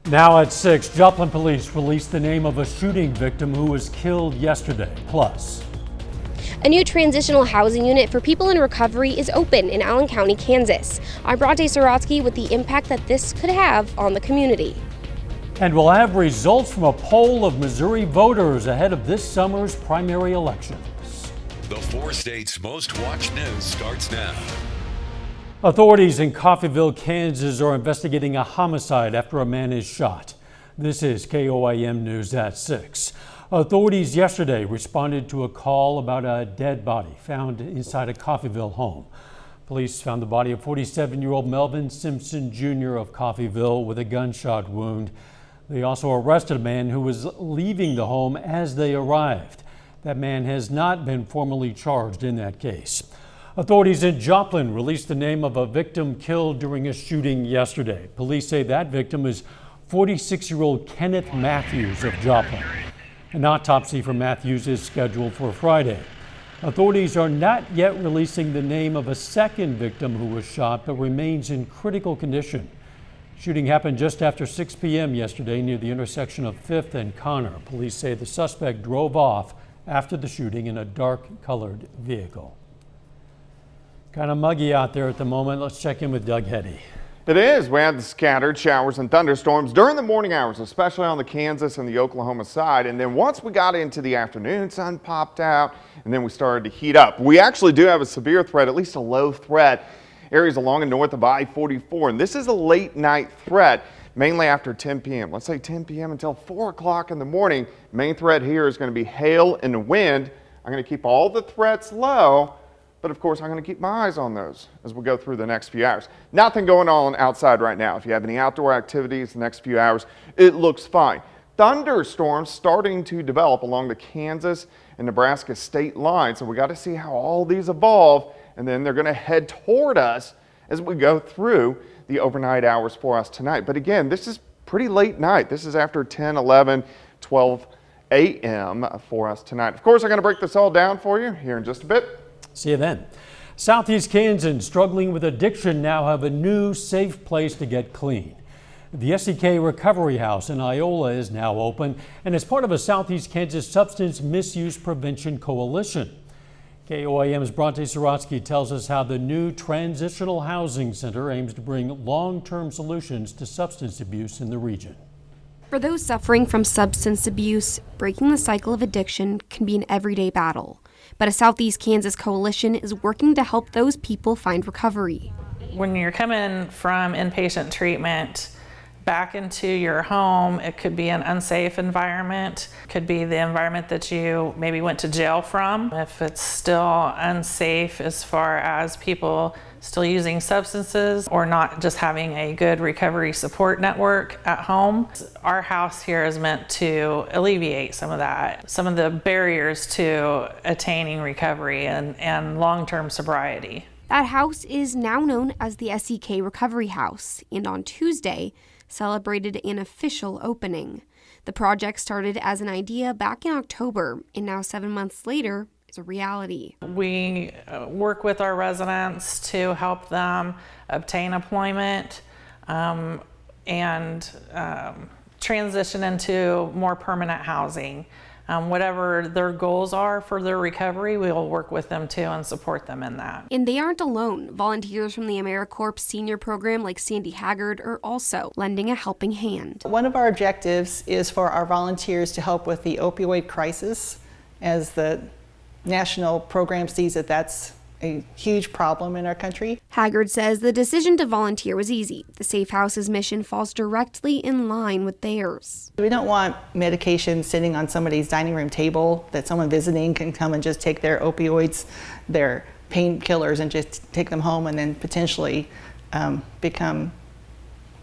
Now at 6, Joplin police released the name of a shooting victim who was killed yesterday. Plus, a new transitional housing unit for people in recovery is open in Allen County, Kansas. I'm Bronte Swarovski with the impact that this could have on the community. And we'll have results from a poll of Missouri voters ahead of this summer's primary elections. The 4 states' most watched news starts now. Authorities in Coffeyville, Kansas are investigating a homicide after a man is shot. This is KOAM News at 6. Authorities yesterday responded to a call about a dead body found inside a Coffeyville home. Police found the body of 47-year-old Melvin Simpson Jr. of Coffeyville with a gunshot wound. They also arrested a man who was leaving the home as they arrived. That man has not been formally charged in that case. Authorities in Joplin released the name of a victim killed during a shooting yesterday. Police say that victim is 46-year-old Kenneth Matthews of Joplin. An autopsy for Matthews is scheduled for Friday. Authorities are not yet releasing the name of a second victim who was shot but remains in critical condition. Shooting happened just after 6 p.m. yesterday near the intersection of 5th and Connor. Police say the suspect drove off after the shooting in a dark-colored vehicle. Kind of muggy out there at the moment. Let's check in with Doug Heddy. It is. We had the scattered showers and thunderstorms during the morning hours, especially on the Kansas and the Oklahoma side. And then once we got into the afternoon, sun popped out and then we started to heat up. We actually do have a severe threat, at least a low threat, areas along and north of I-44. And this is a late night threat, mainly after 10 p.m. Let's say 10 p.m. until 4 o'clock in the morning. Main threat here is going to be hail and wind. I'm going to keep all the threats low. But of course, I'm going to keep my eyes on those as we go through the next few hours. Nothing going on outside right now. If you have any outdoor activities the next few hours, it looks fine. Thunderstorms starting to develop along the Kansas and Nebraska state line. So we got to see how all these evolve, and then they're going to head toward us as we go through the overnight hours for us tonight. But again, this is pretty late night. This is after 10, 11, 12 a.m. for us tonight. Of course, I'm going to break this all down for you here in just a bit. See you then. Southeast Kansans struggling with addiction now have a new safe place to get clean. The SEK Recovery House in Iola is now open and is part of a Southeast Kansas Substance Misuse Prevention Coalition. KOAM's Bronte Swarovski tells us how the new Transitional Housing Center aims to bring long-term solutions to substance abuse in the region. For those suffering from substance abuse, breaking the cycle of addiction can be an everyday battle. But a Southeast Kansas coalition is working to help those people find recovery. When you're coming from inpatient treatment back into your home, it could be an unsafe environment, could be the environment that you maybe went to jail from. If it's still unsafe as far as people still using substances or not just having a good recovery support network at home, our house here is meant to alleviate some of that, some of the barriers to attaining recovery and long-term sobriety. That house is now known as the SEK Recovery House, and on Tuesday celebrated an official opening. The project started as an idea back in October, and now 7 months later, is a reality. We work with our residents to help them obtain employment and transition into more permanent housing. Whatever their goals are for their recovery, we will work with them too and support them in that. And they aren't alone. Volunteers from the AmeriCorps senior program like Sandy Haggard are also lending a helping hand. One of our objectives is for our volunteers to help with the opioid crisis, as the national program sees that that's a huge problem in our country. Haggard says the decision to volunteer was easy. The Safe House's mission falls directly in line with theirs. We don't want medication sitting on somebody's dining room table that someone visiting can come and just take their opioids, their painkillers, and just take them home and then potentially become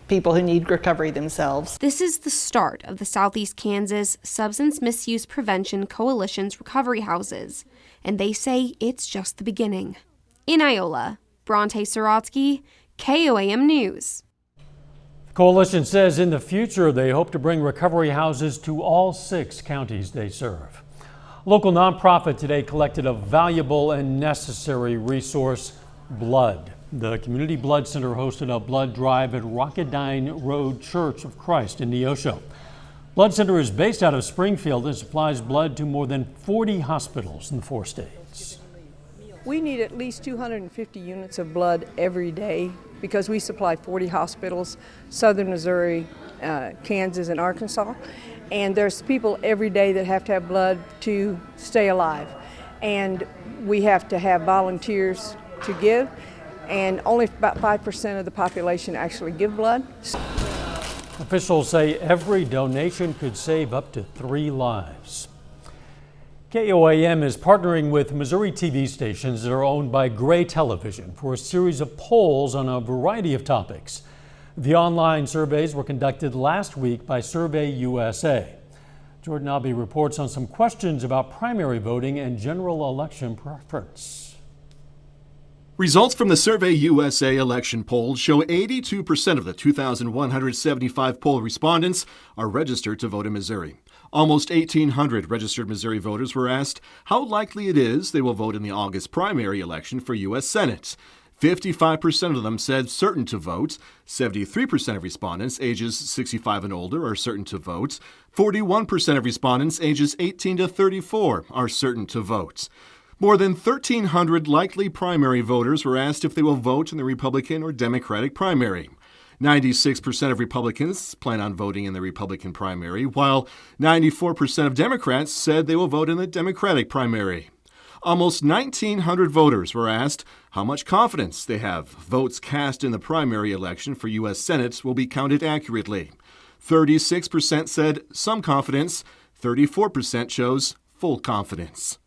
people who need recovery themselves. This is the start of the Southeast Kansas Substance Misuse Prevention Coalition's recovery houses, and they say it's just the beginning. In Iola, Bronte Swarovski, KOAM News. The coalition says in the future they hope to bring recovery houses to all 6 counties they serve. A local nonprofit today collected a valuable and necessary resource, blood. The Community Blood Center hosted a blood drive at Rocketdyne Road Church of Christ in Neosho. Blood Center is based out of Springfield and supplies blood to more than 40 hospitals in the 4 states. We need at least 250 units of blood every day because we supply 40 hospitals, southern Missouri, Kansas, and Arkansas. And there's people every day that have to have blood to stay alive. And we have to have volunteers to give, and only about 5% of the population actually give blood. Officials say every donation could save up to 3 lives. KOAM is partnering with Missouri TV stations that are owned by Gray Television for a series of polls on a variety of topics. The online surveys were conducted last week by Survey USA. Jordan Abbey reports on some questions about primary voting and general election preference. Results from the Survey USA election poll show 82% of the 2,175 poll respondents are registered to vote in Missouri. Almost 1,800 registered Missouri voters were asked how likely it is they will vote in the August primary election for U.S. Senate. 55% of them said certain to vote. 73% of respondents ages 65 and older are certain to vote. 41% of respondents ages 18 to 34 are certain to vote. More than 1,300 likely primary voters were asked if they will vote in the Republican or Democratic primary. 96% of Republicans plan on voting in the Republican primary, while 94% of Democrats said they will vote in the Democratic primary. Almost 1,900 voters were asked how much confidence they have votes cast in the primary election for U.S. Senate will be counted accurately. 36% said some confidence, 34% chose full confidence.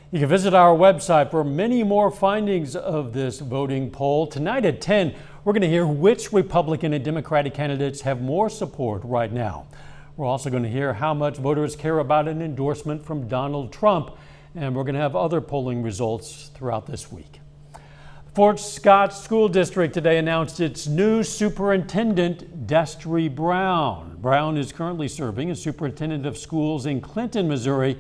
You can visit our website for many more findings of this voting poll. Tonight at 10, we're going to hear which Republican and Democratic candidates have more support right now. We're also going to hear how much voters care about an endorsement from Donald Trump, and we're going to have other polling results throughout this week. Fort Scott School District today announced its new superintendent, Destry Brown. Brown is currently serving as superintendent of schools in Clinton, Missouri,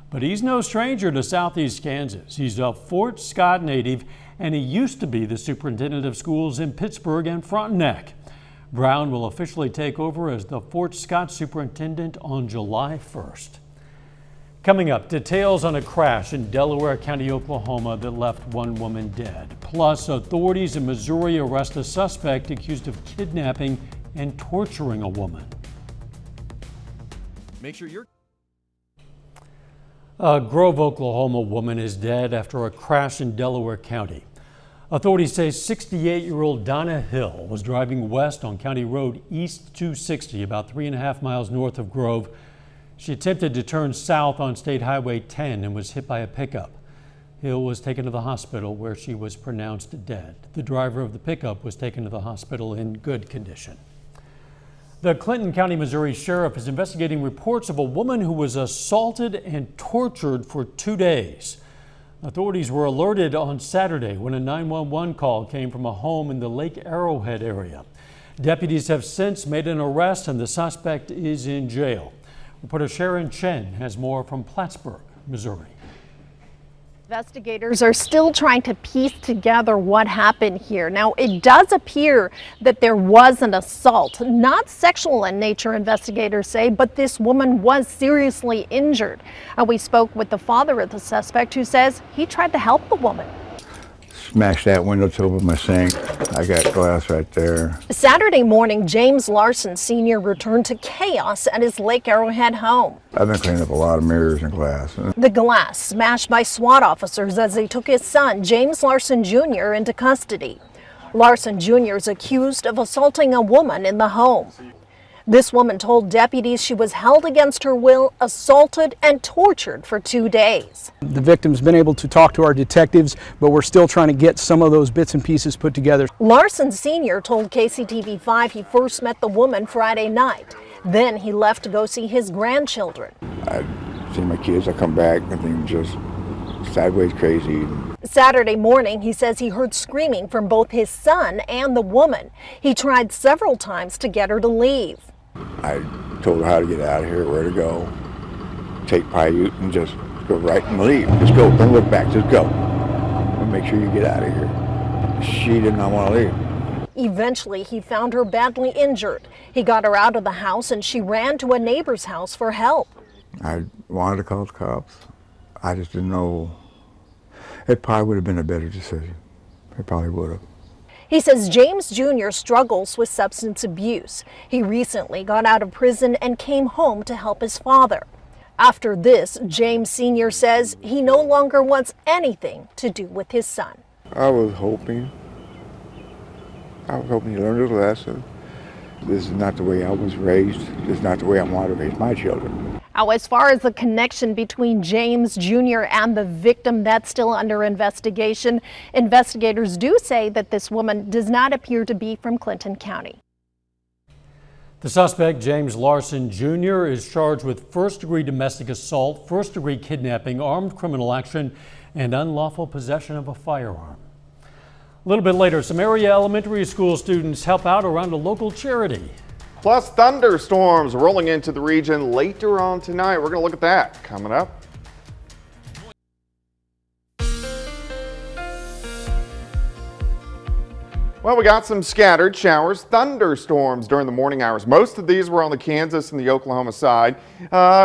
but he's no stranger to Southeast Kansas. He's a Fort Scott native, and he used to be the superintendent of schools in Pittsburgh and Frontenac. Brown will officially take over as the Fort Scott superintendent on July 1st. Coming up, details on a crash in Delaware County, Oklahoma that left one woman dead. Plus, authorities in Missouri arrest a suspect accused of kidnapping and torturing a woman. Make sure you're A Grove, Oklahoma woman is dead after a crash in Delaware County. Authorities say 68-year-old Donna Hill was driving west on County Road East 260, about 3.5 miles north of Grove. She attempted to turn south on State Highway 10 and was hit by a pickup. Hill was taken to the hospital where she was pronounced dead. The driver of the pickup was taken to the hospital in good condition. The Clinton County, Missouri Sheriff is investigating reports of a woman who was assaulted and tortured for 2 days. Authorities were alerted on Saturday when a 911 call came from a home in the Lake Arrowhead area. Deputies have since made an arrest and the suspect is in jail. Reporter Sharon Chen has more from Plattsburgh, Missouri. Investigators are still trying to piece together what happened here. Now, it does appear that there was an assault, not sexual in nature, investigators say, but this woman was seriously injured. We spoke with the father of the suspect who says he tried to help the woman. Smashed that window till with my sink. I got glass right there. Saturday morning, James Larson Sr. returned to chaos at his Lake Arrowhead home. I've been cleaning up a lot of mirrors and glass. The glass smashed by SWAT officers as they took his son, James Larson Jr., into custody. Larson Jr. is accused of assaulting a woman in the home. This woman told deputies she was held against her will, assaulted, and tortured for 2 days. The victim's been able to talk to our detectives, but we're still trying to get some of those bits and pieces put together. Larson Sr. told KCTV5 he first met the woman Friday night. Then he left to go see his grandchildren. I see my kids, I come back, and things just sideways crazy. Saturday morning, he says he heard screaming from both his son and the woman. He tried several times to get her to leave. I told her how to get out of here, where to go, take Paiute and just go right and leave. Just go, don't look back, just go. And make sure you get out of here. she did not want to leave. Eventually, he found her badly injured. He got her out of the house and she ran to a neighbor's house for help. I wanted to call the cops. I just didn't know. It probably would have been a better decision. It probably would have. He says James Jr. struggles with substance abuse. He recently got out of prison and came home to help his father. After this, James Sr. says he no longer wants anything to do with his son. I was hoping he learned his lesson. This is not the way I was raised. This is not the way I want to raise my children. Now, as far as the connection between James Jr. and the victim, that's still under investigation. Investigators do say that this woman does not appear to be from Clinton County. The suspect, James Larson Jr., is charged with first-degree domestic assault, first-degree kidnapping, armed criminal action, and unlawful possession of a firearm. A little bit later, some area elementary school students help out around a local charity. Plus, thunderstorms rolling into the region later on tonight. We're going to look at that coming up. Well, we got some scattered showers, thunderstorms during the morning hours. Most of these were on the Kansas and the Oklahoma side.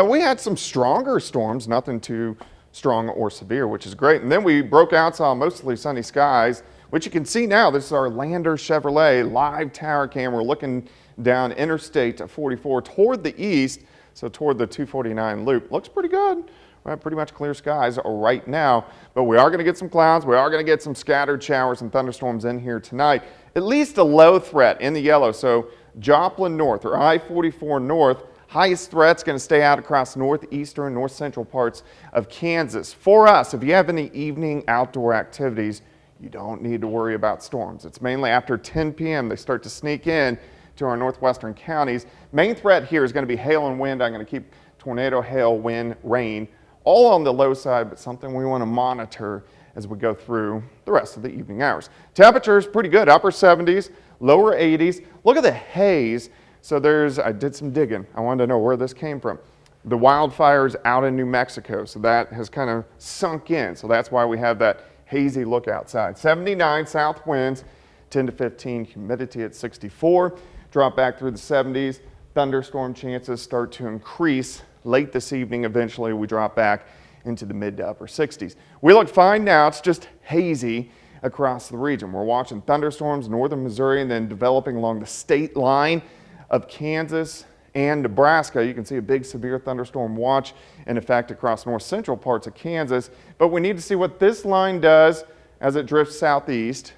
We had some stronger storms, nothing too strong or severe, which is great. And then we broke out, saw mostly sunny skies, which you can see now. This is our Lander Chevrolet live tower cam. We're looking down Interstate 44 toward the east, so toward the 249 loop. Looks pretty good. We have pretty much clear skies right now, but we are going to get some clouds. We are going to get some scattered showers and thunderstorms in here tonight. At least a low threat in the yellow. So Joplin North or I-44 North, highest threat's going to stay out across northeastern, north central parts of Kansas. For us, if you have any evening outdoor activities, you don't need to worry about storms. It's mainly after 10 p.m. they start to sneak in to our northwestern counties. Main threat here is going to be hail and wind. I'm going to keep tornado, hail, wind, rain all on the low side, but something we want to monitor as we go through the rest of the evening hours. Temperatures pretty good, upper 70s, lower 80s. Look at the haze. So I did some digging. I wanted to know where this came from. The wildfires out in New Mexico, so that has kind of sunk in. So that's why we have that hazy look outside. 79 south winds, 10 to 15, humidity at 64. Drop back through the 70s. Thunderstorm chances start to increase late this evening. Eventually we drop back into the mid to upper 60s. We look fine now. It's just hazy across the region. We're watching thunderstorms northern Missouri and then developing along the state line of Kansas and Nebraska. You can see a big severe thunderstorm watch in effect across north central parts of Kansas. But we need to see what this line does as it drifts southeast.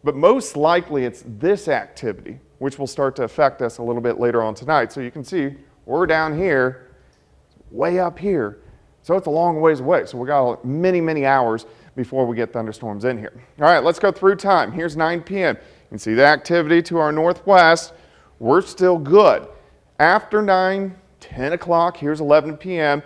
But most likely it's this activity which will start to affect us a little bit later on tonight. So you can see we're down here, way up here. So it's a long ways away. So we got many, many hours before we get thunderstorms in here. All right, let's go through time. Here's 9 p.m. You can see the activity to our northwest. We're still good. After 9, 10 o'clock, here's 11 p.m.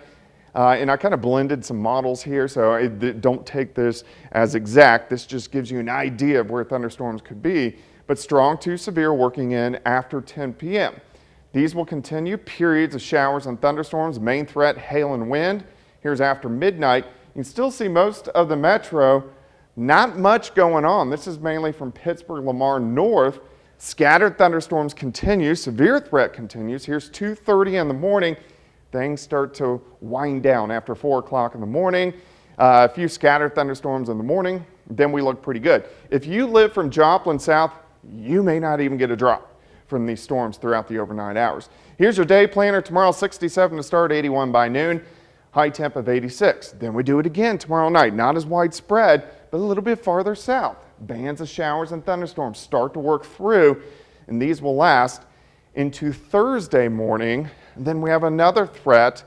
And I kind of blended some models here, so don't take this as exact. This just gives you an idea of where thunderstorms could be. But strong to severe working in after 10 p.m. These will continue, periods of showers and thunderstorms, main threat, hail and wind. Here's after midnight. You can still see most of the metro, not much going on. This is mainly from Pittsburgh, Lamar north. Scattered thunderstorms continue, severe threat continues. Here's 2:30 in the morning. Things start to wind down after 4 o'clock in the morning. A few scattered thunderstorms in the morning, then we look pretty good. If you live from Joplin south, you may not even get a drop from these storms throughout the overnight hours. Here's your day planner. Tomorrow 67 to start, 81 by noon, high temp of 86. Then we do it again tomorrow night. Not as widespread, but a little bit farther south. Bands of showers and thunderstorms start to work through, and these will last into Thursday morning. And then we have another threat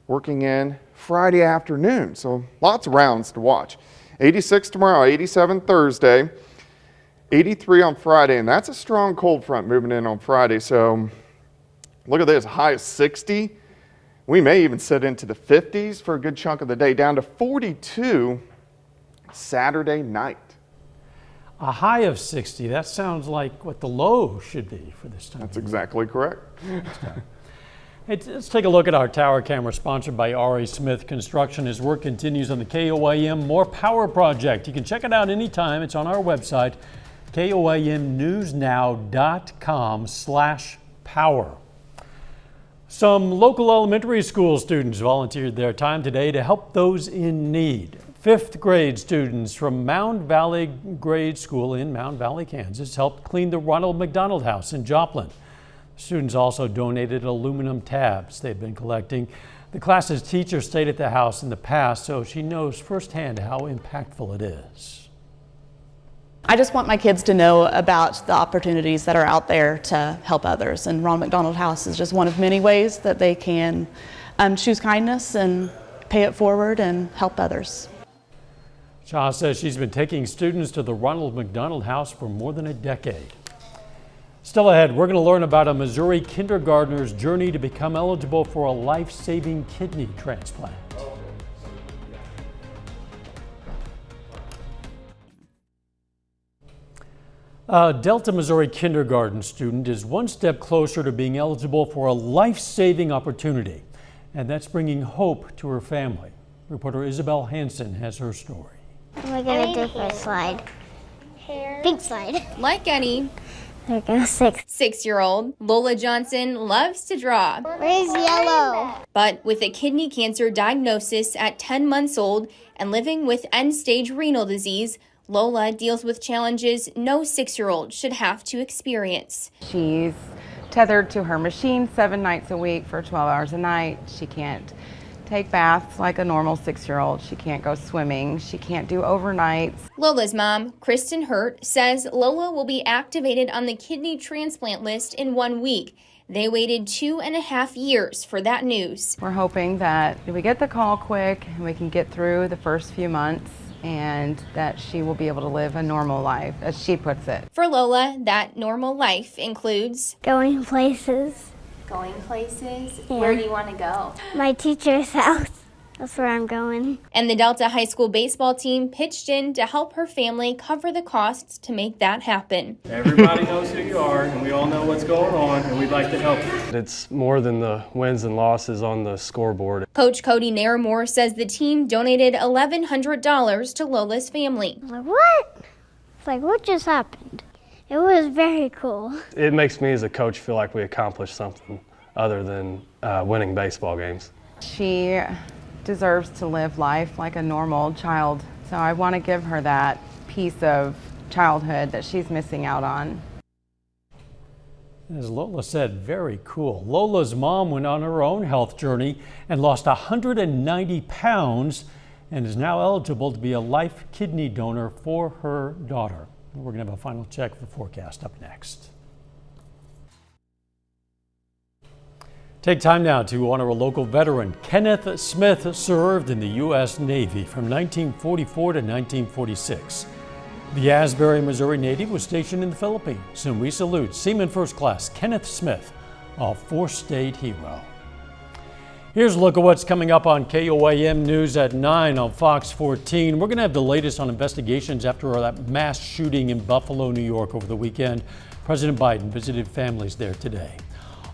working in Friday afternoon. So lots of rounds to watch. 86 tomorrow, 87 Thursday. 83 on Friday, and that's a strong cold front moving in on Friday. So look at this, high of 60. We may even sit into the 50s for a good chunk of the day, down to 42 Saturday night. A high of 60, that sounds like what the low should be for this time. That's exactly correct. Let's take a look at our tower camera sponsored by R.A. Smith Construction. His work continues on the KOAM More Power Project. You can check it out anytime. It's on our website, koamnewsnow.com/power. Some local elementary school students volunteered their time today to help those in need. 5th grade students from Mound Valley Grade School in Mound Valley, Kansas, helped clean the Ronald McDonald House in Joplin. Students also donated aluminum tabs they've been collecting. The class's teacher stayed at the house in the past, so she knows firsthand how impactful it is. I just want my kids to know about the opportunities that are out there to help others, and Ronald McDonald House is just one of many ways that they can choose kindness and pay it forward and help others. Shaw says she's been taking students to the Ronald McDonald House for more than a decade. Still ahead, we're going to learn about a Missouri kindergartner's journey to become eligible for a life-saving kidney transplant. A Delta, Missouri kindergarten student is one step closer to being eligible for a life-saving opportunity, and that's bringing hope to her family. Reporter Isabel Hansen has her story. What am I going to do for a slide? Big slide. Like any There goes 6-year-old, Lola Johnson loves to draw. Where's yellow? But with a kidney cancer diagnosis at 10 months old and living with end-stage renal disease, Lola deals with challenges no 6-year-old should have to experience. She's tethered to her machine 7 nights a week for 12 hours a night. She can't take baths like a normal 6-year-old. She can't go swimming. She can't do overnights. Lola's mom, Kristen Hurt, says Lola will be activated on the kidney transplant list in 1 week. They waited 2.5 years for that news. We're hoping that we get the call quick and we can get through the first few months and that she will be able to live a normal life, as she puts it. For Lola, that normal life includes going places. Going places? Yeah. Where do you want to go? My teacher's house. That's where I'm going. And the Delta High School baseball team pitched in to help her family cover the costs to make that happen. Everybody knows who you are, and we all know what's going on, and we'd like to help you. It's more than the wins and losses on the scoreboard. Coach Cody Naramore says the team donated $1,100 to Lola's family. Like, what? It's like, what just happened? It was very cool. It makes me as a coach feel like we accomplished something other than winning baseball games. She deserves to live life like a normal child, so I want to give her that piece of childhood that she's missing out on. As Lola said, very cool. Lola's mom went on her own health journey and lost 190 pounds and is now eligible to be a life kidney donor for her daughter. We're going to have a final check of the forecast up next. Take time now to honor a local veteran. Kenneth Smith served in the U.S. Navy from 1944 to 1946. The Asbury, Missouri native was stationed in the Philippines, and we salute Seaman First Class Kenneth Smith, a four-state hero. Here's a look at what's coming up on KOAM News at 9 on Fox 14. We're going to have the latest on investigations after that mass shooting in Buffalo, New York over the weekend. President Biden visited families there today.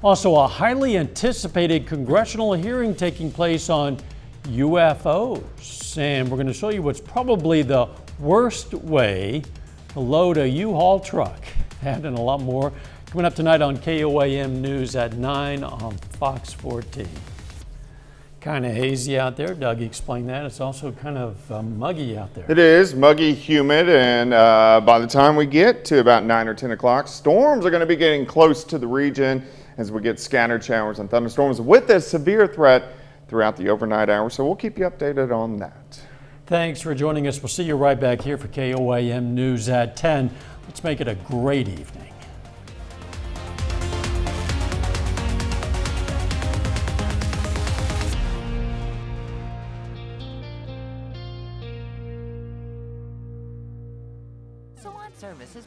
Also, a highly anticipated congressional hearing taking place on UFOs. And we're going to show you what's probably the worst way to load a U-Haul truck. That and a lot more coming up tonight on KOAM News at 9 on Fox 14. Kind of hazy out there. Doug explained that. It's also kind of muggy out there. It is muggy, humid, and by the time we get to about 9 or 10 o'clock, storms are going to be getting close to the region as we get scattered showers and thunderstorms with a severe threat throughout the overnight hours. So we'll keep you updated on that. Thanks for joining us. We'll see you right back here for KOAM News at 10. Let's make it a great evening. Salon Service is